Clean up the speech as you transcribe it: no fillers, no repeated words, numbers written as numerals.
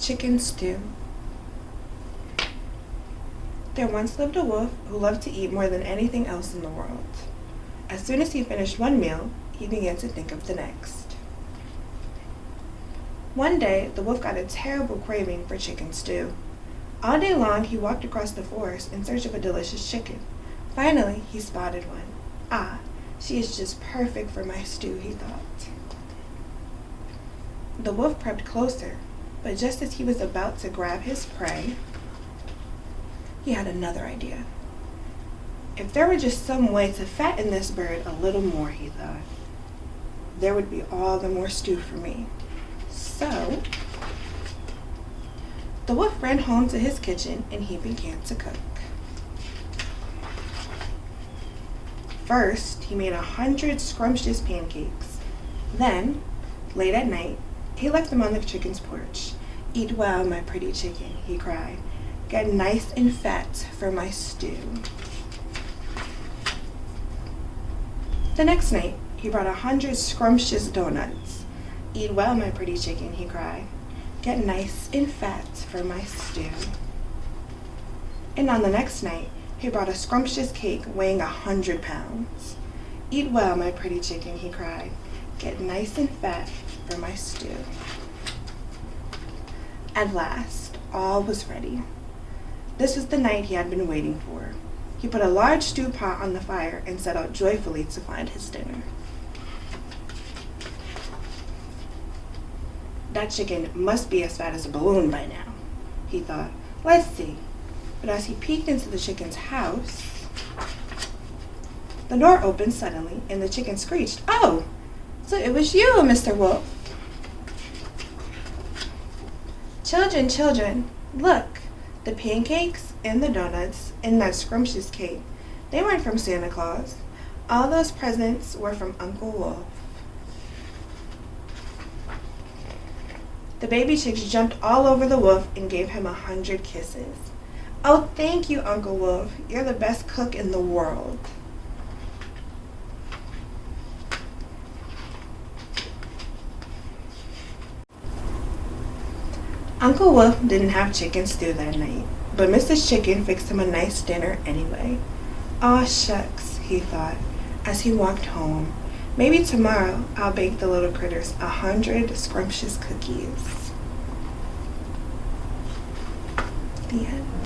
chicken stew. There once lived a wolf who loved to eat more than anything else in the world. As soon as he finished one meal, he began to think of the next. One day, the wolf got a terrible craving for chicken stew. All day long, he walked across the forest in search of a delicious chicken. Finally, he spotted one. Ah, she is just perfect for my stew, he thought. The wolf crept closer, but just as he was about to grab his prey, he had another idea. If there were just some way to fatten this bird a little more, he thought, there would be all the more stew for me. So, the wolf ran home to his kitchen and he began to cook. First, he made 100 scrumptious pancakes. Then, late at night, he left them on the chicken's porch. "Eat well, my pretty chicken," he cried. "Get nice and fat for my stew." The next night, he brought 100 scrumptious donuts. "Eat well, my pretty chicken," he cried. "Get nice and fat for my stew." And on the next night, he brought a scrumptious cake weighing 100 pounds. "Eat well, my pretty chicken," he cried. "Get nice and fat for my stew." At last, all was ready. This was the night he had been waiting for. He put a large stew pot on the fire and set out joyfully to find his dinner. That chicken must be as fat as a balloon by now, he thought. Let's see. But as he peeked into the chicken's house, the door opened suddenly and the chicken screeched, "Oh, so it was you, Mr. Wolf." "Children, children, look, the pancakes and the donuts and that scrumptious cake, they weren't from Santa Claus. All those presents were from Uncle Wolf." The baby chicks jumped all over the wolf and gave him 100 kisses. "Oh, thank you, Uncle Wolf. You're the best cook in the world." Uncle Wolf didn't have chicken stew that night, but Mrs. Chicken fixed him a nice dinner anyway. "Aw, shucks," he thought, as he walked home. "Maybe tomorrow I'll bake the little critters 100 scrumptious cookies." The end.